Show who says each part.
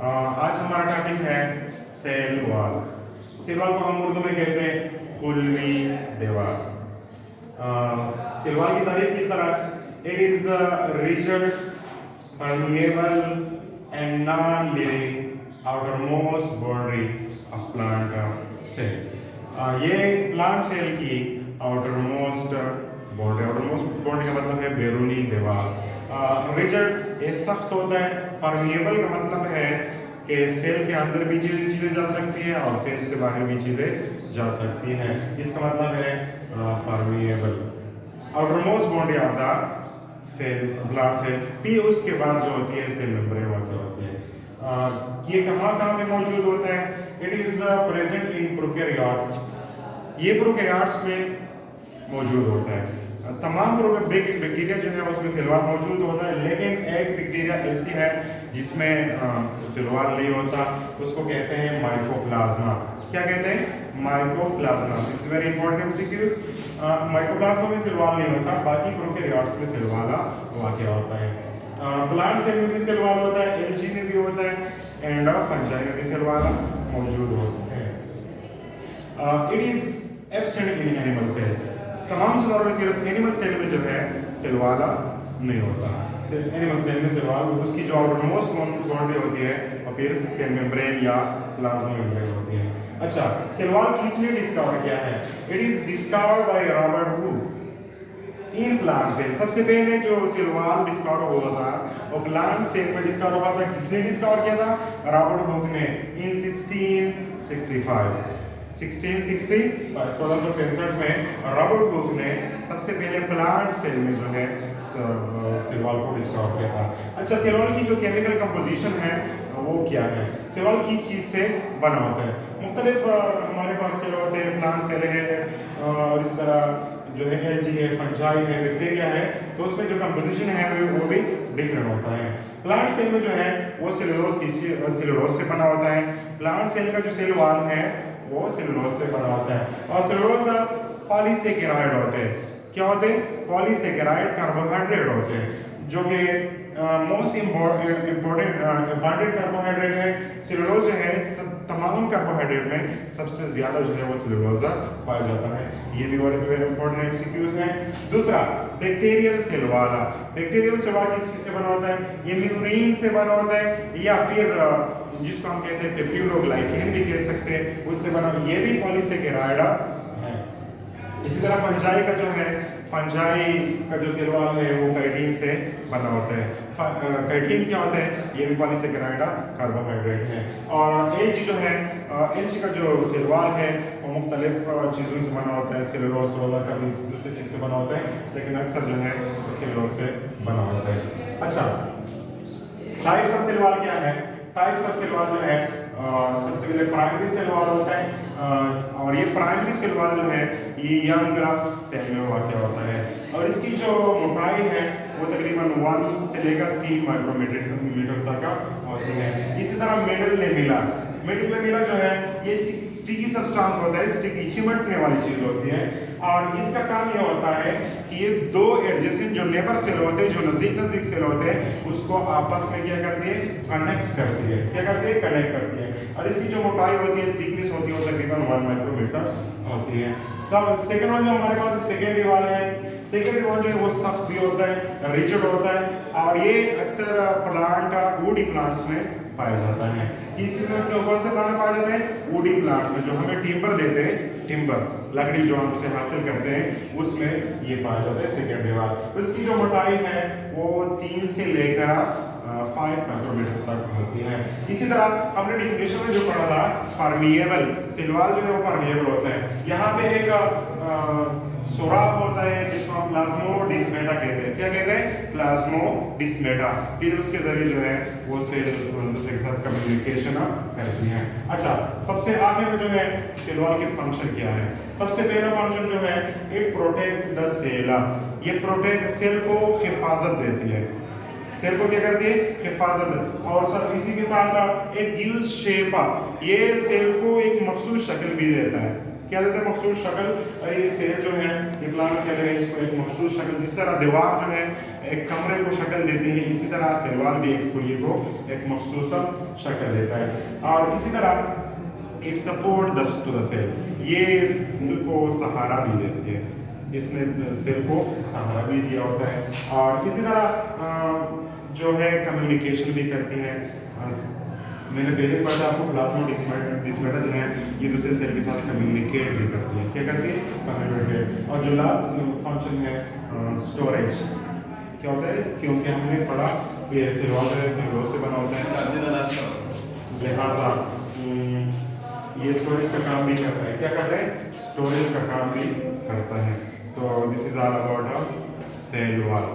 Speaker 1: आज हमारा टॉपिक है सेल वॉल। सेल वॉल को हम उर्दू में कहते हैं खुलवी दीवार। सेल वॉल की तारीफ किस तरह? It is rigid, permeable and non living outermost boundary of plant cell. ये प्लांट सेल की आउटरमोस्ट बाउंड्री का मतलब है बैरूनी दीवार। रिजिड ये सख्त होता है। परमिएबल का मतलब है कि सेल के अंदर भी चीजें जा सकती हैं और सेल से बाहर भी चीजें जा सकती हैं। इसका मतलब है permeable. Outermost boundary of the cell, plant cell. फिर उसके बाद जो होती है सेल मेम्ब्रेन होती है। ये कहाँ पे मौजूद होता है? It is present in prokaryotes. ये प्रोकैरियोट्स में मौजूद होता है। तमाम बैक्टीरिया जो है उसमें सेल वॉल मौजूद होता है, लेकिन एक बैक्टीरिया ऐसी है जिसमें सेल वॉल नहीं होता, उसको कहते हैं माइकोप्लाज्मा। क्या कहते हैं? Mycoplasma. This is very important MCQs. Mycoplasma में सेल वॉल नहीं होता, बाकी प्रोकैरियोट्स में सेल वॉल वाक़या होता है। प्लांट सेल में भी सेल वॉल होता है, एल्गी में भी होता है, एंड फंजाई में भी सेल वॉल मौजूद होता है। It is absent in animal cell. तमाम जानवरों में सिर्फ एनिमल सेल में जो है सेल वाला नहीं होता। एनिमल सेल में सेल वाल उसकी जो आउटरमोस्ट बाउंड्री होती है और फिर सेल मेम्ब्रेन या प्लाज्मा मेम्ब्रेन होती है। अच्छा, सेल वॉल किसने डिस्कवर किया है? It is discovered by Robert Hooke in plant cell. सबसे पहले जो सेल वॉल डिस्कवर हुआ था वो प्लांट सेल में डिस्कवर हुआ था। किसने डिस्कवर किया था? रॉबर्ट हुक ने इन 1665। 1665 में रॉबर्ट हुक ने सबसे पहले प्लांट सेल में जो है सेल वॉल को डिस्कवर किया था। अच्छा, सेल वॉल की जो केमिकल कंपोजिशन है वो क्या है? सेल वॉल किस चीज़ से बना होता है? मुख्तलिफ हमारे पास सेल होते हैं, प्लांट सेल है और इस तरह जो है एल्गी है, फंजाई है, बैक्टीरिया है, तो उसमें जो कंपोजिशन है वो भी डिफरेंट होता है। प्लांट सेल में जो है वो सेलुलोज से बना होता है। प्लांट सेल का जो सेल वॉल है वो सेलुलोज से बना होता है और सेलुलोज पॉलीसेकेराइड होते हैं। क्या होते हैं? पॉलीसेकेराइड कार्बोहाइड्रेट होते हैं, जो कि मोस्ट इम्पोर्टेंट अबांडेंट कार्बोहाइड्रेट है। सेलुलोज जो है तमाम कार्बोहाइड्रेट में सबसे ज्यादा जो है वो सेलुलोज पाया जाता है। ये भी और इम्पोर्टेंट एमसीक्यूज हैं। दूसरा, bacterial cell wall. Bacterial cell wall किस चीज से बना होता है? ये म्यूरिन से बना होता है या फिर जिसको हम कहते हैं पेप्टिडोग्लाइकेन भी कह सकते हैं, उससे बना। ये भी पॉलीसेकेराइड है। इसी तरह फंजाई का जो है, फंजाई का जो सेल वॉल है वो काइटिन से बना होता है। काइटिन क्या होता है? ये भी पॉलीसेकेराइड कार्बोहाइड्रेट है। और एल्गी जो है, एल्गी का जो सेल वॉल है वो मुख्तलिफ चीज़ों से बना होता है। सेलुलोज से होता है, कभी दूसरी चीज़ से बना होता है, लेकिन अक्सर जो है वो सेलुलोज से बना होता है। अच्छा, टाइप्स ऑफ सेल वॉल क्या है? टाइप्स ऑफ सेल वॉल जो है सबसे पहले प्राइमरी सेल वॉल होता है और ये प्राइमरी सेल वॉल जो है ये यंग सेल में वाक़या होता है और इसकी जो मोटाई है वो तकरीबन 1 से लेकर 3 माइक्रोमीटर तक होती है। इसी तरह मिडल लेमिला जो है ये स्टिकी सब्सटेंस होता है, स्टिकी चिमटने वाली चीज होती है और इसका काम ये होता है कि ये दो एडजेसेंट जो नेबर सेल होते हैं, जो नजदीक सेल होते हैं, उसको आपस में क्या करती है? कनेक्ट करती है। क्या करती है? कनेक्ट करती है। और इसकी जो मोटाई होती है, थिकनेस होती है, वो तकरीबन 1 माइक्रोमीटर होती है। सब सेकंड वन जो हमारे पास सेकेंडरी वॉल है, सेकेंडरी वॉल जो है वो सख्त भी होता है, रिजिड होता है और ये अक्सर प्लांट वुडी प्लांट्स में पाया जाता है। किसी में कौन से प्लांट पाया जाता है? वुडी प्लांट में, जो हमें टिम्बर देते हैं, टिम्बर लकड़ी जो हम उसे हासिल करते हैं उसमें ये पाया जाता है सेकेंडरी वॉल। तो इसकी जो मोटाई है वो 3 से लेकर 5 माइक्रोमीटर तक होती है। इसी तरह हमने डिफिनेशन में जो पढ़ा था, परमिएबल सेल वॉल जो है वो परमिएबल होता है। यहाँ पे एक सुराख होता है जिसको हम प्लाज्मोडिस्मेटा कहते हैं। क्या कहते हैं? प्लाज्मोडिस्मेटा। फिर उसके जरिए जो है वो सेल दूसरे के साथ कम्युनिकेशन करती हैं। अच्छा, सबसे आखिर में जो है सेल वॉल के फंक्शन क्या है? सबसे पहला फंक्शन जो है इट प्रोटेक्ट द सेल। ये प्रोटेक्ट सेल को हिफाजत देती है। सेल को क्या करती है? हिफाजत। और सर इसी के साथ इट गिव्स शेप। ये सेल को एक मखसूस शक्ल भी देता है। क्या देते हैं? मखसूस शक्ल। ये सेल जो है, ये प्लांट सेल है, इसको एक मखसूस शक्ल, जिस तरह दीवार जो है एक कमरे को शक्ल देती है, इसी तरह सेल वॉल भी एक खुली को एक मखसूस शक्ल देता है। और इसी तरह it support to the cell, ये सेल को सहारा भी देती है, इसने सेल को सहारा भी दिया होता है। और इसी तरह जो है कम्युनिकेशन भी करती हैं। मैंने पहले पढ़ा आपको प्लाज्मोडेस्माटा जो है ये दूसरे सेल के साथ कम्युनिकेट भी करती है। क्या करती है? कम्युनिकेट। और जो लास्ट फंक्शन है स्टोरेज, क्या होता है? क्योंकि हमने पढ़ा कि सेल वॉल सेलुलोज से बना होता है, लिहाजा ये स्टोरेज का काम भी करता है। क्या करता है? स्टोरेज का काम भी करता है। तो this is all about cell wall.